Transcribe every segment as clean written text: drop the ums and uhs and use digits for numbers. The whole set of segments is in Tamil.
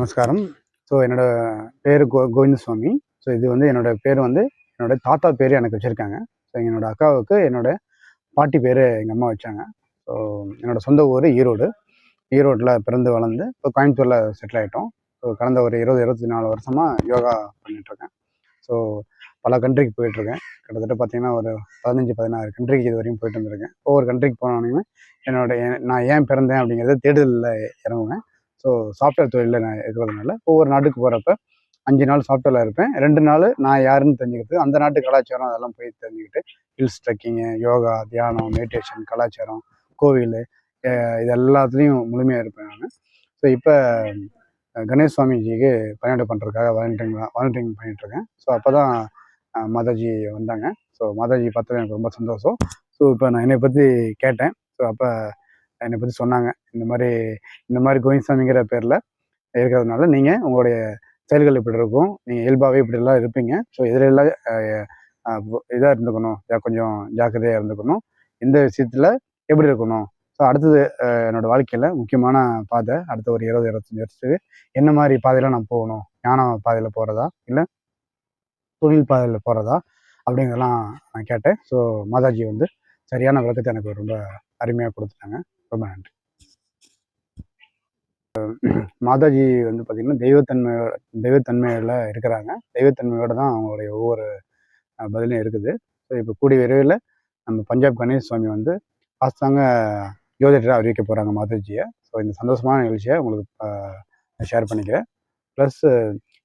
நமஸ்காரம். ஸோ என்னோட பேர் கோவிந்தசுவாமி. ஸோ இது வந்து என்னோட பேர் வந்து என்னோட தாத்தா பேர் எனக்கு வச்சுருக்காங்க. ஸோ என்னோட அக்காவுக்கு என்னோட பாட்டி பேர் எங்கள் அம்மா வச்சாங்க. ஸோ என்னோட சொந்த ஊர் ஈரோடு. ஈரோட்டில் பிறந்து வளர்ந்து இப்போ கோயம்புத்தூரில் செட்டில் ஆகிட்டோம். ஸோ கடந்த ஒரு 24 வருஷமாக யோகா பண்ணிகிட்ருக்கேன். ஸோ பல கண்ட்ரிக்கு போயிட்டுருக்கேன். கிட்டத்தட்ட பார்த்தீங்கன்னா ஒரு 16 கண்ட்ரிக்கு இது வரையும் போயிட்டு வந்திருக்கேன். ஒவ்வொரு கண்ட்ரிக்கு போனோடனே நான் ஏன் பிறந்தேன் அப்படிங்கிறத தேடுதலில் இறங்குவேன். ஸோ சாஃப்ட்வேர் தொழிலில் நான் இருக்கிறதுனால ஒவ்வொரு நாட்டுக்கு போகிறப்ப 5 நாள் சாஃப்ட்வேரில் இருப்பேன். 2 நாள் நான் யாருன்னு தெரிஞ்சுக்கிட்டு அந்த நாட்டு கலாச்சாரம் அதெல்லாம் போய் தெரிஞ்சுக்கிட்டு ஹில்ஸ் ட்ரெக்கிங்கு, யோகா, தியானம், மெடிடேஷன், கலாச்சாரம், கோவில் இது எல்லாத்துலேயும் முழுமையாக இருப்பேன் நான். ஸோ இப்போ கணேஷ் சுவாமிஜிக்கு பணியாற்ற பண்ணுறதுக்காக வாலண்டியரிங் பண்ணிகிட்ருக்கேன். ஸோ அப்போ தான் மாதாஜி வந்தாங்க. ஸோ மாதாஜி பார்த்தது எனக்கு ரொம்ப சந்தோஷம். ஸோ இப்போ நான் என்னை பற்றி கேட்டேன். ஸோ அப்போ என்னை பற்றி சொன்னாங்க. இந்த மாதிரி கோவிந்தசாமிங்கிற பேரில் இருக்கிறதுனால நீங்கள் உங்களுடைய செயல்கள் இப்படி இருக்கும், நீங்கள் இயல்பாகவே இப்படிலாம் இருப்பீங்க. ஸோ இதிலெல்லாம் இதாக இருந்துக்கணும், கொஞ்சம் ஜாக்கிரதையாக இருந்துக்கணும், இந்த விஷயத்தில் எப்படி இருக்கணும். ஸோ அடுத்தது என்னோடய வாழ்க்கையில் முக்கியமான பாதை அடுத்த ஒரு 20-25 வருஷத்துக்கு என்ன மாதிரி பாதையில் நான் போகணும், ஞான பாதையில் போகிறதா இல்லை தொழில் பாதையில் போகிறதா அப்படிங்கிறதெல்லாம் நான் கேட்டேன். ஸோ மாதாஜி வந்து சரியான விளக்கத்தை எனக்கு ரொம்ப அருமையாக கொடுத்துட்டாங்க. ரொம்ப நன்றி. மாதாஜி வந்து பார்த்திங்கன்னா தெய்வத்தன்மையில் இருக்கிறாங்க. தெய்வத்தன்மையோடு தான் அவங்களுடைய ஒவ்வொரு பதிலும் இருக்குது. ஸோ இப்போ கூடிய விரைவில் நம்ம பஞ்சாப் கணேஷ் சுவாமி வந்து ஆஸ்தாங்க ஜோதிடராக அறிவிக்க போகிறாங்க மாதாஜியை. ஸோ இந்த சந்தோஷமான நிகழ்ச்சியை உங்களுக்கு ஷேர் பண்ணிக்கிறேன். ப்ளஸ்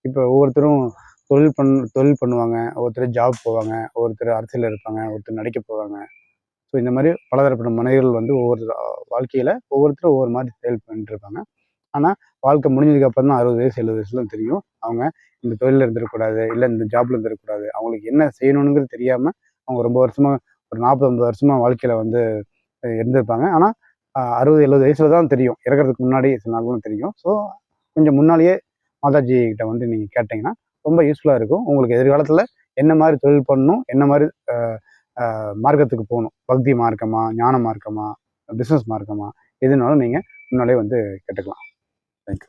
இப்போ ஒவ்வொருத்தரும் தொழில் பண்ணுவாங்க, ஒவ்வொருத்தர் ஜாப் போவாங்க, ஒவ்வொருத்தர் அரசியலில் இருப்பாங்க, ஒருத்தர் நடிக்க போவாங்க. ஸோ இந்த மாதிரி பலதரப்பட்ட மனிதர்கள் வந்து வாழ்க்கையில் ஒவ்வொருத்தரும் ஒவ்வொரு மாதிரி செயல் பண்ணிட்டுருப்பாங்க. ஆனால் வாழ்க்கை முடிஞ்சதுக்கு அப்புறம் தான் 60 வயசு 70 வயசுலாம் தெரியும் அவங்க இந்த தொழிலில் இருந்துடக்கூடாது, இல்லை இந்த ஜாப்ல இருந்துடக்கூடாது, அவங்களுக்கு என்ன செய்யணுங்கிறது தெரியாமல் அவங்க ரொம்ப வருஷமாக ஒரு 40-50 வருஷமாக வாழ்க்கையில் வந்து இருந்திருப்பாங்க. ஆனால் 60-70 வயசுல தான் தெரியும், இறக்கிறதுக்கு முன்னாடி சில நாள் தெரியும். ஸோ கொஞ்சம் முன்னாலேயே மாதாஜி கிட்ட வந்து நீங்கள் கேட்டிங்கன்னா ரொம்ப யூஸ்ஃபுல்லாக இருக்கும். உங்களுக்கு எதிர்காலத்தில் என்ன மாதிரி தொழில் பண்ணணும், என்ன மாதிரி மார்க்கத்துக்கு போகணும், பக்தி மார்க்கமா, ஞான மார்க்கமா, பிஸ்னஸ் மார்க்கமா, எதுனாலும் நீங்கள் முன்னாலே வந்து கேட்டுக்கலாம். தேங்க்யூ.